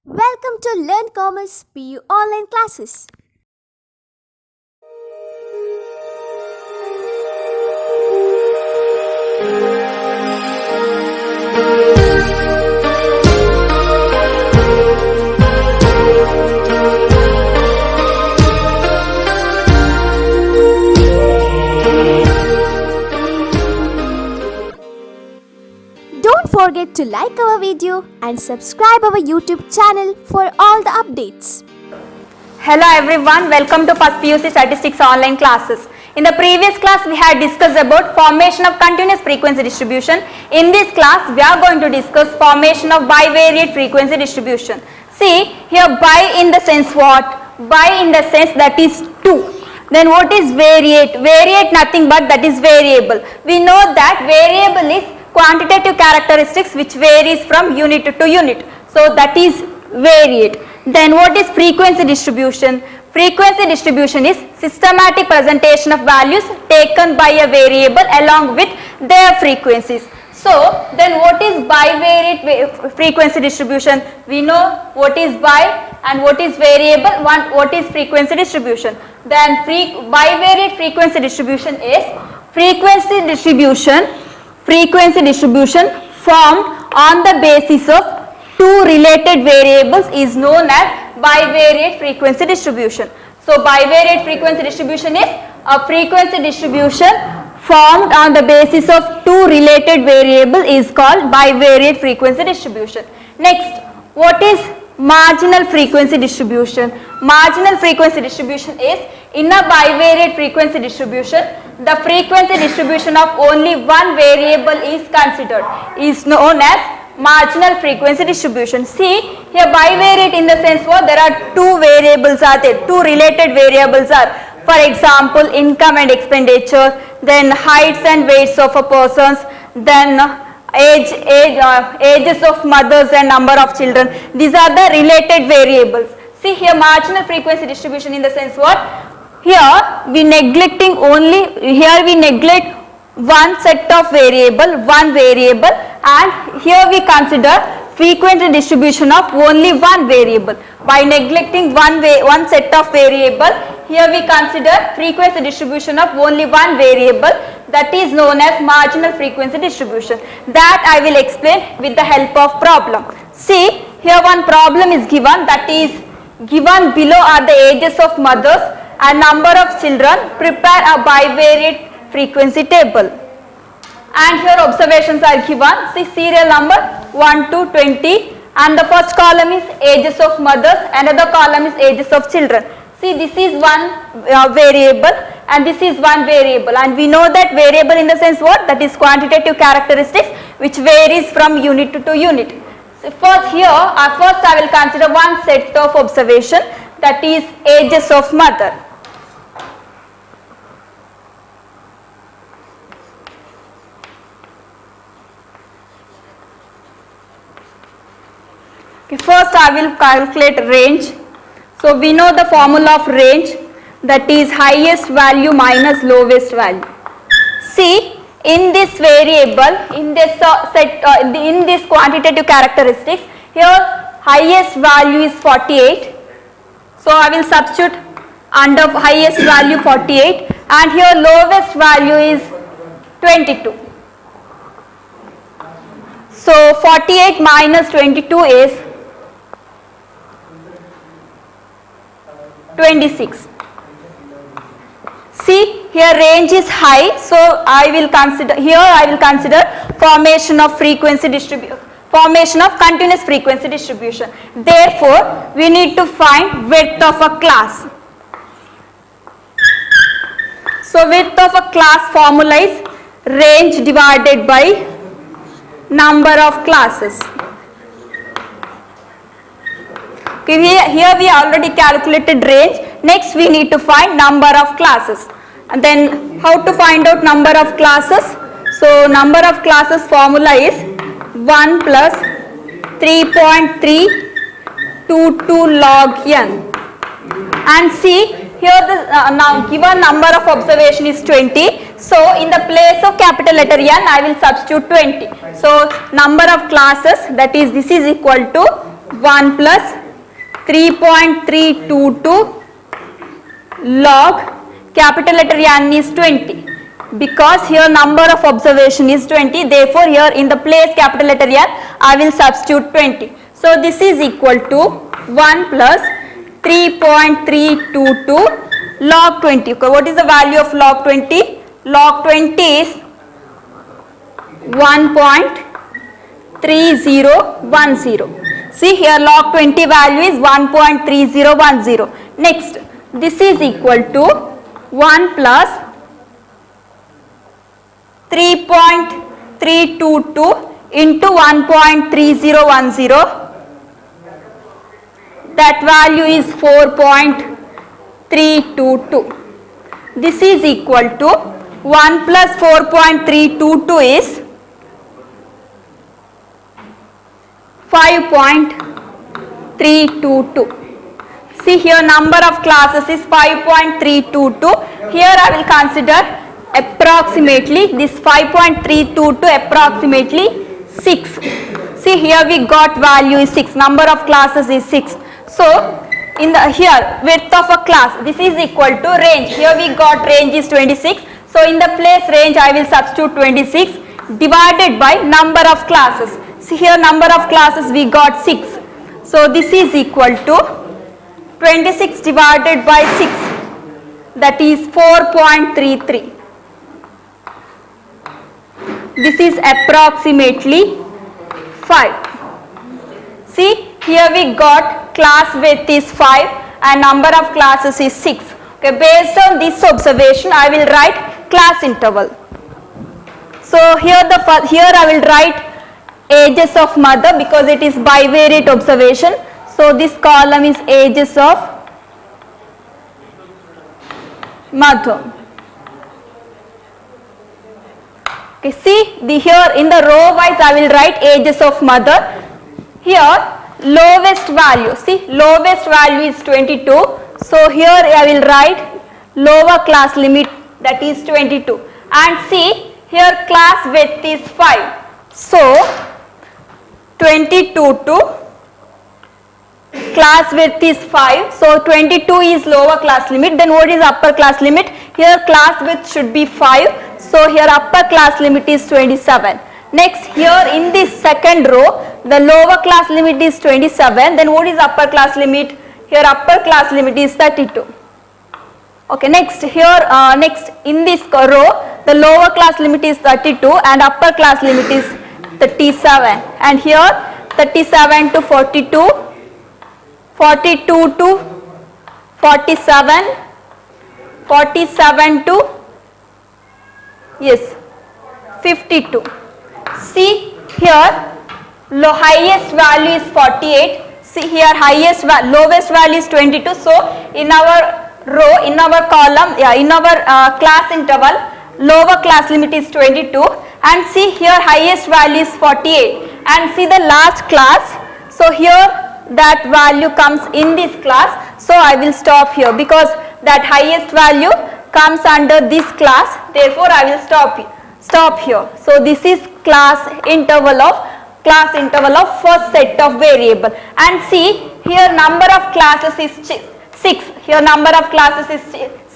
Welcome to Learn Commerce PU online classes. Don't forget to like our video and subscribe our YouTube channel for all the updates. Hello everyone, welcome to First PUC Statistics online classes. In the previous class we had discussed about formation of continuous frequency distribution. In this class we are going to discuss formation of bivariate frequency distribution. See here bi in the sense what? Bi in the sense that is 2. Then what is variate? Variate nothing but that is variable. We know that variable is quantitative characteristics which varies from unit to unit. So that is variate. Then what is frequency distribution? Frequency distribution is systematic presentation of values taken by a variable along with their frequencies. So then what is bivariate frequency distribution? We know what is bi and what is variable, what is frequency distribution. Then bivariate frequency distribution is frequency distribution formed on the basis of two related variables is known as bivariate frequency distribution. So bivariate frequency distribution is a frequency distribution formed on the basis of two related variables is called bivariate frequency distribution. Next, what is marginal frequency distribution? Marginal frequency distribution is in a bivariate frequency distribution, the frequency distribution of only one variable is considered, is known as marginal frequency distribution. See here bivariate in the sense what there are two variables are there, two related variables are, for example income and expenditure, then heights and weights of a persons, then ages of mothers and number of children. These are the related variables. See here marginal frequency distribution in the sense what? Here we neglect one set of one variable, and here we consider frequency distribution of only one variable. By neglecting one set of variable, here we consider frequency distribution of only one variable, that is known as marginal frequency distribution. That I will explain with the help of problem. See here one problem is given, that is given below are the ages of mothers and number of children. Prepare a bivariate frequency table. And here observations are given. See serial number 1 to 20, and the first column is ages of mothers, another column is ages of children. See this is one variable and this is one variable, and we know that variable in the sense what? That is quantitative characteristics which varies from unit to unit. So first I will consider one set of observation, that is ages of mother. Okay, first I will calculate range. So we know the formula of range, that is highest value minus lowest value. See in this variable, in this in this quantitative characteristics, here highest value is 48. So I will substitute under highest value 48, and here lowest value is 22. So 48 minus 22 is 26. See here range is high, so I will consider formation of continuous frequency distribution. Therefore we need to find width of a class. So width of a class formula is range divided by number of classes. Okay, here we already calculated range. Next we need to find number of classes. And then how to find out number of classes? So number of classes formula is 1 plus 3.322 log n. And see here the now given number of observation is 20. So in the place of capital letter N I will substitute 20. So number of classes, that is this is equal to 1 plus 3.322 log capital letter N is 20, because here number of observation is 20, therefore here in the place capital letter N I will substitute 20. So this is equal to 1 plus 3.322 log 20. Okay, what is the value of log 20? Log 20 is 1.3010. See here log 20 value is 1.3010. Next, this is equal to 1 plus 3.322 into 1.3010. That value is 4.322. This is equal to 1 plus 4.322 is 5.322. See here number of classes is 5.322. Here I will consider approximately this 5.322 approximately 6. See here we got value is 6. Number of classes is 6. So in the here width of a class, this is equal to range. Here we got range is 26. So in the place range I will substitute 26 divided by number of classes. See here number of classes we got 6. So this is equal to 26 divided by 6, that is 4.33. This is approximately 5. See here we got class width is 5 and number of classes is 6. Okay, based on this observation I will write class interval. So here I will write ages of mother because it is bivariate observation. So this column is ages of mother. Okay, see here in the row wise I will write ages of mother. Here lowest value, see lowest value is 22. So here I will write lower class limit, that is 22. And see here class width is 5. So 22 to class width is 5. So 22 is lower class limit. Then what is upper class limit? Here class width should be 5. So here upper class limit is 27. Next here in this second row the lower class limit is 27. Then what is upper class limit? Here upper class limit is 32. Okay, next here next in this row the lower class limit is 32 and upper class limit is 37. And here 37 to 42, 42 to 47, 47 to 52. See here highest value is 48. See here lowest value is 22. So in our row, in our column, in our class interval, lower class limit is 22. And see here highest value is 48. And see the last class. So here that value comes in this class. So I will stop here because that highest value comes under this class. Therefore I will stop here. So this is class interval of first set of variable. And see here number of classes is 6. Here number of classes is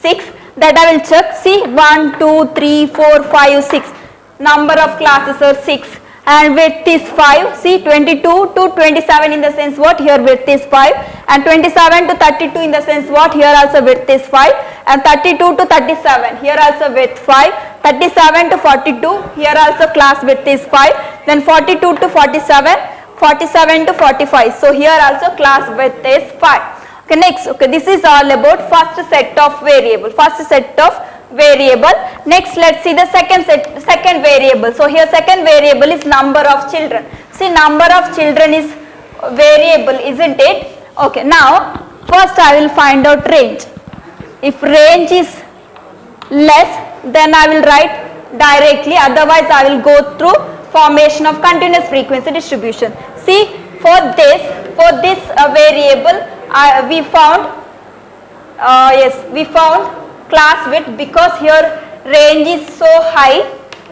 6. That I will check. See 1, 2, 3, 4, 5, 6. Number of classes are 6. And width is 5. See 22 to 27 in the sense what? Here width is 5. And 27 to 32 in the sense what? Here also width is 5. And 32 to 37. Here also width 5. 37 to 42. Here also class width is 5. Then 42 to 47. 47 to 45. So here also class width is 5. Okay, next. Okay, this is all about first set of variable. Next let's see the second variable. So here second variable is number of children. See number of children is variable, isn't it? Okay, now first I will find out range. If range is less, then I will write directly, otherwise I will go through formation of continuous frequency distribution. See for this variable we found class width because here range is so high,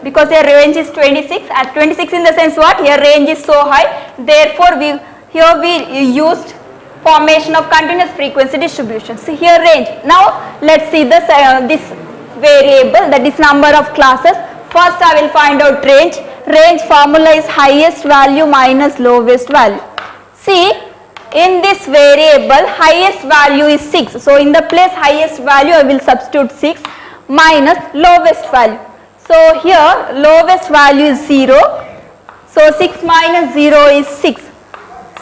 because here range is 26 and 26 in the sense what? Here range is so high, therefore here we used formation of continuous frequency distribution. See here range. Now let's see this this variable, that is number of classes. First I will find out range. Range formula is highest value minus lowest value. See, in this variable highest value is 6. So in the place highest value I will substitute 6 minus lowest value. So here lowest value is 0. So 6 minus 0 is 6.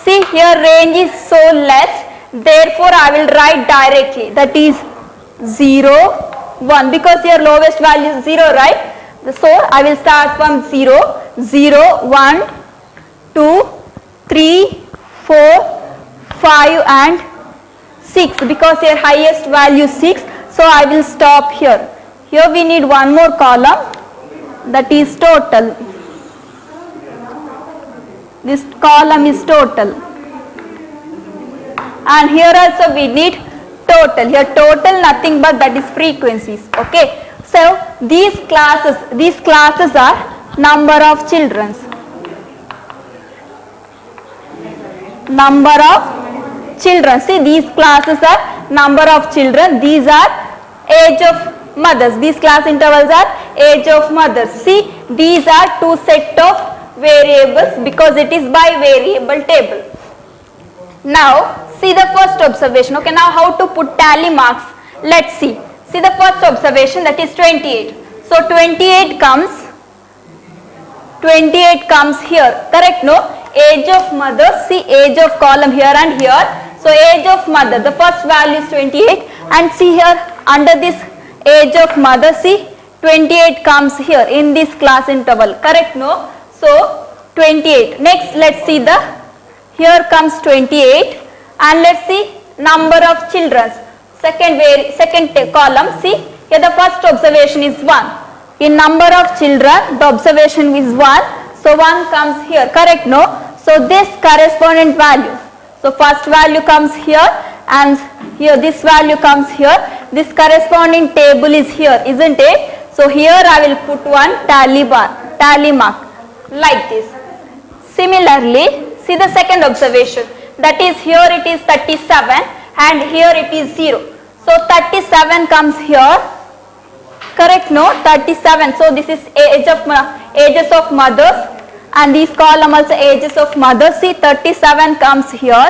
See here range is so less, therefore I will write directly, that is 0, 1, because here lowest value is 0, right? So I will start from 0, 0, 1, 2, 3, 4, 5 and 6, because here highest value is 6. So I will stop here. Here we need one more column, that is total. This column is total. And here also we need total. Here total nothing but that is frequencies. Okay. So these classes are number of children. Number of children. See, these classes are number of children. These are age of mothers. These class intervals are age of mothers. See, these are two set of variables because it is by variable table. Now see the first observation. Okay, now how to put tally marks? Let's see. See the first observation, that is 28. So 28 comes here, correct? No, age of mother. See, age of column here and here. So age of mother, the first value is 28, and see here under this age of mother, see 28 comes here in this class interval, correct? No. So 28. Next let's see the, here comes 28, and let's see number of children. Second column, see here the first observation is 1. In number of children the observation is 1. So 1 comes here, correct? No. So this correspondent value. So first value comes here and here this value comes here. This corresponding table is here, isn't it? So here I will put one tally mark like this. Similarly, see the second observation, that is here it is 37 and here it is 0. So 37 comes here, correct? No, 37. So this is ages of mothers, and this column also ages of mothers. See 37 comes here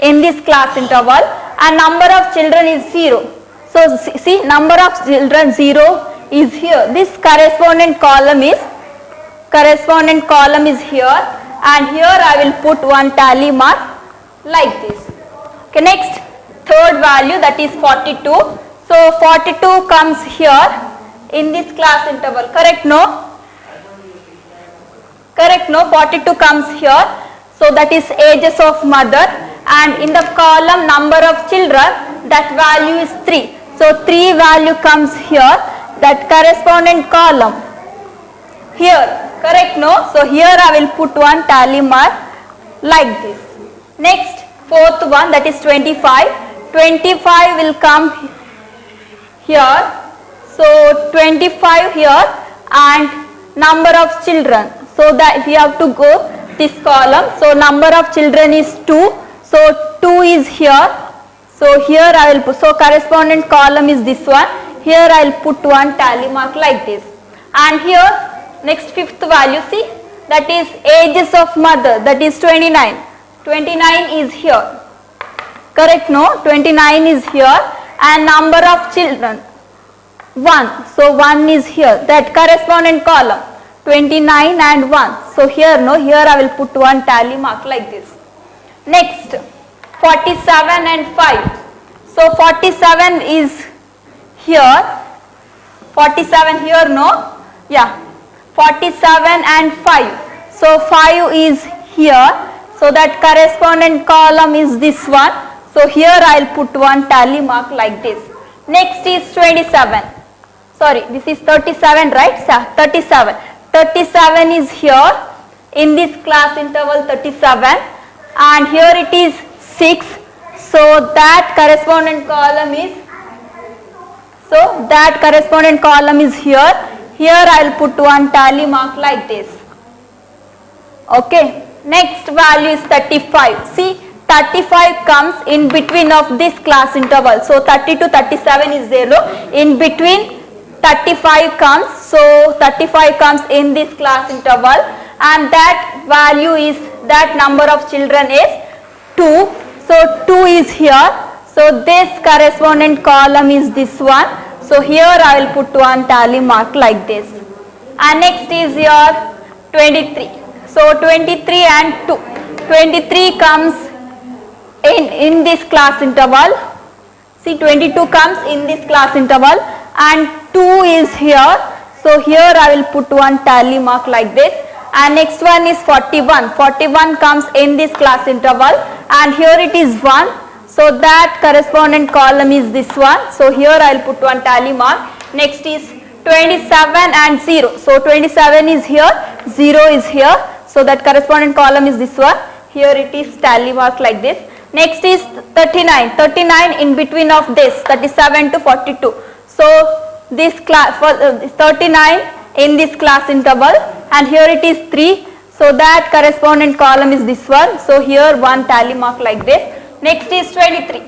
in this class interval, and number of children is 0. So see number of children 0 is here. This correspondent column is here, and here I will put one tally mark like this. Okay, next third value, that is 42. So 42 comes here in this class interval, correct? No, correct? No, 42 comes here. So that is ages of mother, and in the column number of children, that value is 3. So 3 value comes here, that correspondent column here, correct? No. So here I will put one tally mark like this. Next fourth one, that is 25. 25 will come here. So 25 here, and number of children. So that we have to go this column. So number of children is 2. So 2 is here. So here I will put, so correspondent column is this one. Here I will put one tally mark like this. And here next fifth value, see that is ages of mother, that is 29. 29 is here, correct? No, 29 is here, and number of children 1. So 1 is here, that correspondent column 29 and 1. So here no, here I will put one tally mark like this. Next 47 and 5. So 47 is here, 47 here, no, yeah, 47 and 5. So 5 is here, so that correspondent column is this one. So here I will put one tally mark like this. Next is 27. Sorry, this is 37, right? 37. 37 is here in this class interval 37, and here it is 6. So that correspondent column is here. Here I will put one tally mark like this. Okay. Next value is 35. See, 35 comes in between of this class interval. So 30 to 37 is 0. In between 35 comes. So 35 comes in this class interval, and that value is, that number of children is 2. So 2 is here. So this correspondent column is this one. So here I will put one tally mark like this. And next is your 23. So 23 and 2. 23 comes in this class interval. See, 22 comes in this class interval and 2 is here. So here I will put one tally mark like this. And next one is 41. 41 comes in this class interval and here it is 1. So that correspondent column is this one. So here I will put one tally mark. Next is 27 and 0. So 27 is here, 0 is here. So that correspondent column is this one. Here it is tally mark like this. Next is 39. 39 in between of this 37 to 42. So this class for 39 in this class interval and here it is 3. So that correspondent column is this one. So here one tally mark like this. Next is 23.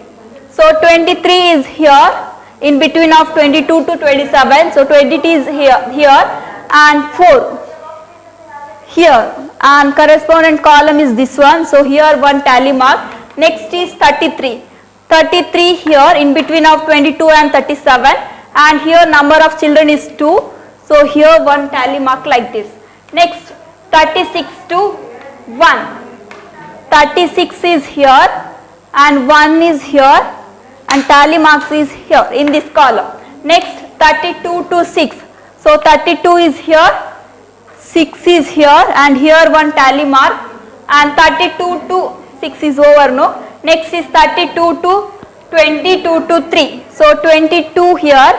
So 23 is here in between of 22 to 27. So 22 is here and 4 here, and correspondent column is this one. So here one tally mark. Next is 33. 33 here in between of 22 and 37 and here number of children is 2. So here one tally mark like this. Next 36 to 1. 36 is here and 1 is here and tally marks is here in this column. Next 32 to 6. So 32 is here, 6 is here and here one tally mark, and 32 to 6 is over, no. Next is 32 to 22 to 3. So 22 here,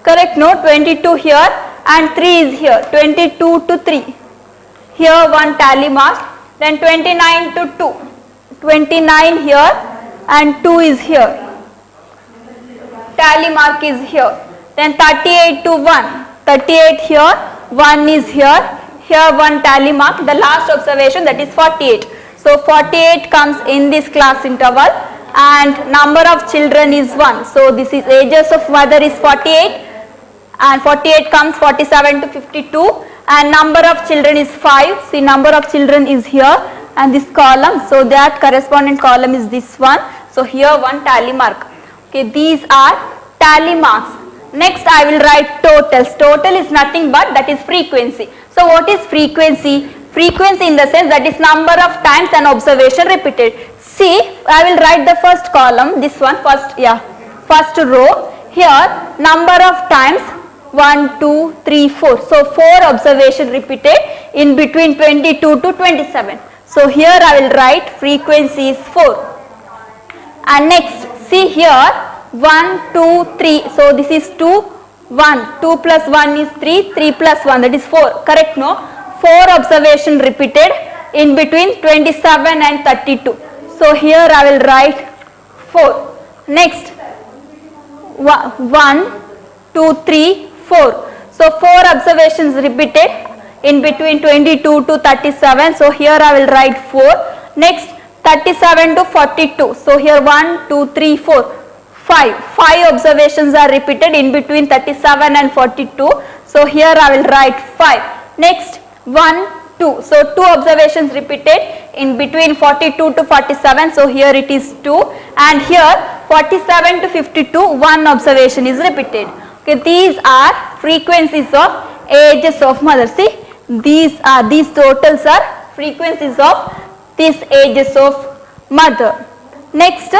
correct, no, 22 here and 3 is here, 22 to 3. Here one tally mark. Then 29 to 2. 29 here and 2 is here. Tally mark is here. Then 38 to 1. 38 here, 1 is here. Here one tally mark. The last observation, that is 48. So 48 comes in this class interval and number of children is 1. So this is ages of mother is 48 and 48 comes 47 to 52 and number of children is 5. See, number of children is here and this column. So that correspondent column is this one. So here one tally mark. Okay, these are tally marks. Next I will write totals. Total is nothing but that is frequency. So what is frequency? Frequency in the sense that is number of times an observation repeated. See, I will write the first column, this one, first row. Here number of times 1, 2, 3, 4. So 4 observation repeated in between 22 to 27. So here I will write frequency is 4. And next, see here 1, 2, 3. So this is 2, 1. 2 plus 1 is 3. 3 plus 1, that is 4. Correct, no? 4 observation repeated in between 27 and 32. So here I will write 4. Next 1, 2, 3, 4. So 4 observations repeated in between 22 to 37. So here I will write 4. Next 37 to 42. So here 1, 2, 3, 4. 5 observations are repeated in between 37 and 42. So here I will write 5. Next 1, 2. So 2 observations repeated in between 42 to 47. So here it is 2. And here 47 to 52, 1 observation is repeated. Okay, these are frequencies of ages of mother. See, these totals are frequencies of these ages of mother. Next,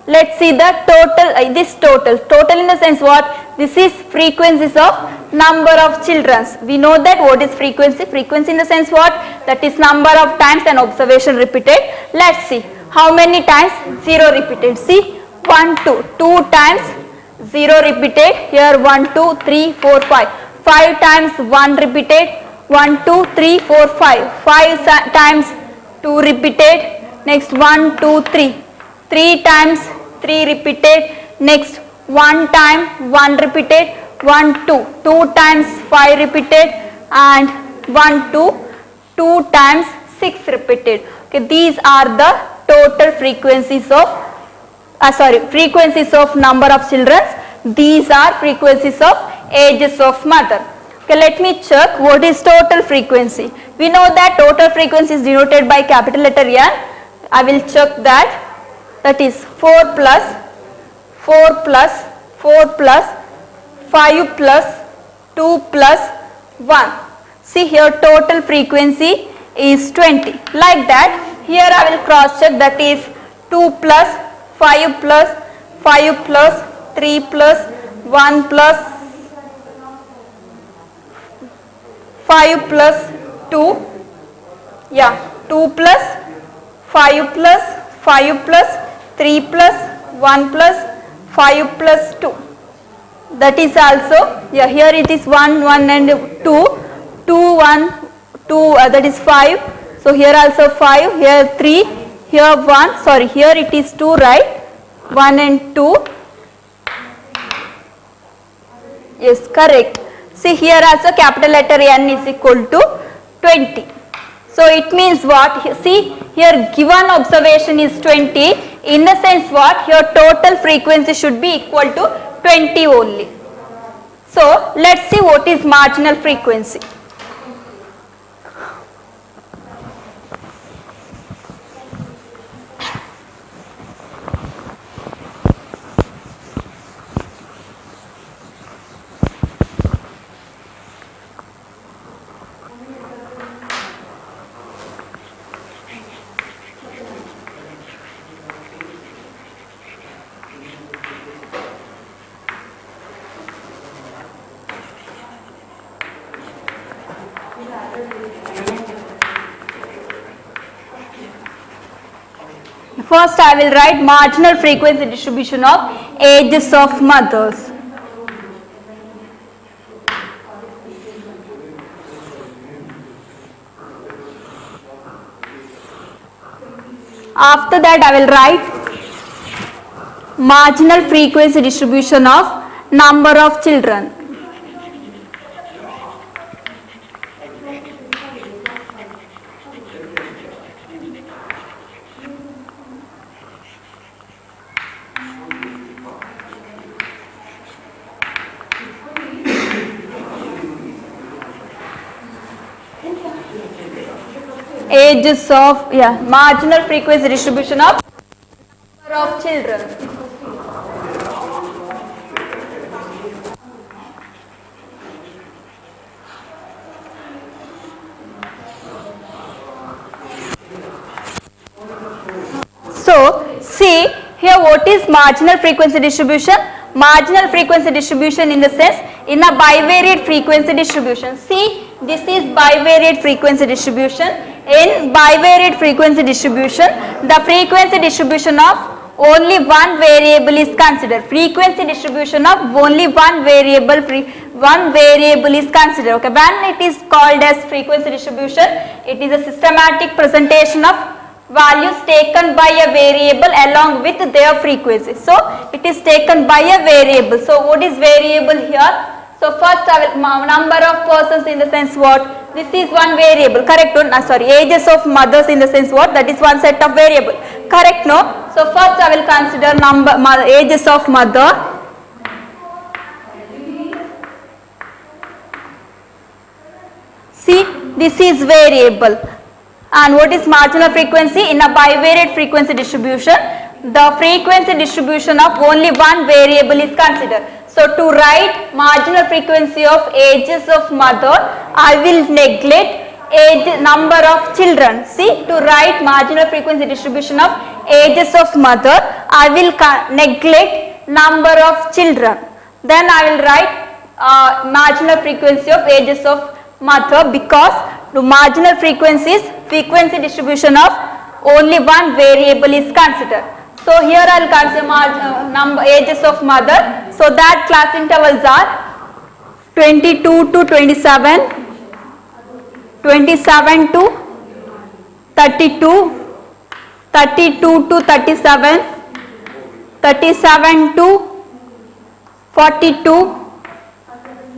let's see the total, this total. Total in the sense what? This is frequencies of number of children. We know that what is frequency? Frequency in the sense what? That is number of times an observation repeated. Let's see. How many times? 0 repeated. See, 1, 2. 2 times 0 repeated. Here 1, 2, 3, 4, 5. 5 times 1 repeated. 1, 2, 3, 4, 5. 5 times 2 repeated. Next 1, 2, 3. 3 times 3 repeated. Next 1 time 1 repeated. 1, 2. 2 times 5 repeated. And 1, 2. 2 times 6 repeated. Okay, these are the total frequencies of frequencies of number of children. These are frequencies of ages of mother. Okay, let me check what is total frequency. We know that total frequency is denoted by capital letter N. I will check that. That is 4 plus 4 plus 4 plus 5 plus 2 plus 1. See here, total frequency is 20. Like that, here I will cross check, that is 2 plus 5 plus 5 plus 3 plus 1 plus 5 plus 2. Yeah, 2 plus 5 plus 5 plus 3 plus 1 plus 5 plus 2. That is also, yeah, here it is 1, 1 and 2, 2, 1, 2, that is 5. So here also 5, here 3, here 1, sorry, here it is 2, right? 1 and 2. Yes, correct. See here also capital letter N is equal to 20. So it means what? See here given observation is 20. In the sense what? Here total frequency should be equal to 20 only. So let's see what is marginal frequency. First I will write marginal frequency distribution of ages of mothers. After that I will write marginal frequency distribution of number of children. Ages of, yeah, marginal frequency distribution of number of children. So see here what is marginal frequency distribution? Marginal frequency distribution in the sense in a bivariate frequency distribution. See, this is bivariate frequency distribution. In bivariate frequency distribution, the frequency distribution of only one variable is considered. Frequency distribution of only one variable is considered. Okay, when it is called as frequency distribution, it is a systematic presentation of values taken by a variable along with their frequency. So it is taken by a variable. So what is variable here? So first I will number of persons in the sense what? This is one variable, correct? Ages of mothers in the sense what? That is one set of variable, correct? No? So first I will consider ages of mother. See, this is variable. And what is marginal frequency? In a bivariate frequency distribution, the frequency distribution of only one variable is considered. So to write marginal frequency of ages of mother, I will neglect number of children. See, to write marginal frequency distribution of ages of mother, I will neglect number of children. Then I will write marginal frequency of ages of mother, because the marginal frequency is frequency distribution of only one variable is considered. So here I will consider ages of mother. So that class intervals are 22 to 27, 27 to 32, 32 to 37, 37 to 42,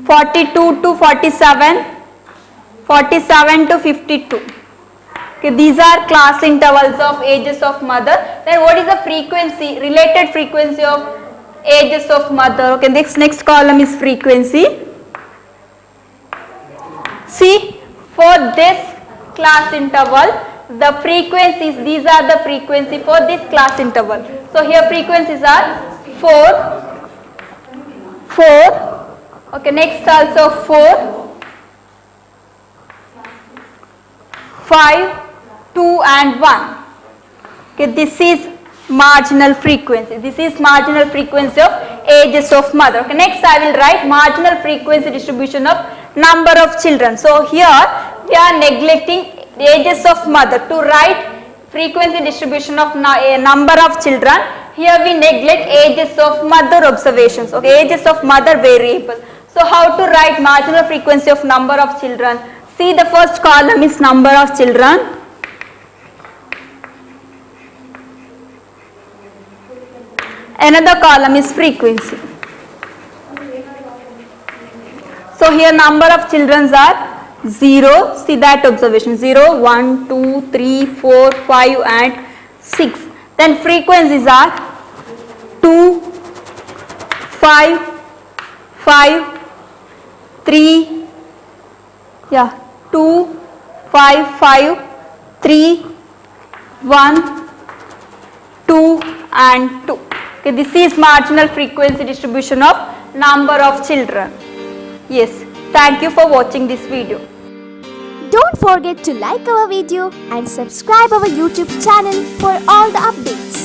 42 to 47, 47 to 52. Okay, these are class intervals of ages of mother. Then what is the frequency, related frequency of ages of mother? Okay, next column is frequency. See, for this class interval, the frequencies, these are the frequency for this class interval. So here frequencies are 4. Okay, next also 4, 5, 2 and 1. Okay, this is marginal frequency. This is marginal frequency of ages of mother. Okay, next I will write marginal frequency distribution of number of children. So here we are neglecting ages of mother. To write frequency distribution of a number of children, here we neglect ages of mother observations. Okay, ages of mother variable. So how to write marginal frequency of number of children? See, the first column is number of children. Another column is frequency. So here number of children are 0. See that observation, 0, 1, 2, 3, 4, 5 and 6. Then frequencies are 2, 5, 3, 2, 5, 3, 1, 2 and 2. Okay, this is marginal frequency distribution of number of children. Yes, thank you for watching this video. Don't forget to like our video and subscribe our YouTube channel for all the updates.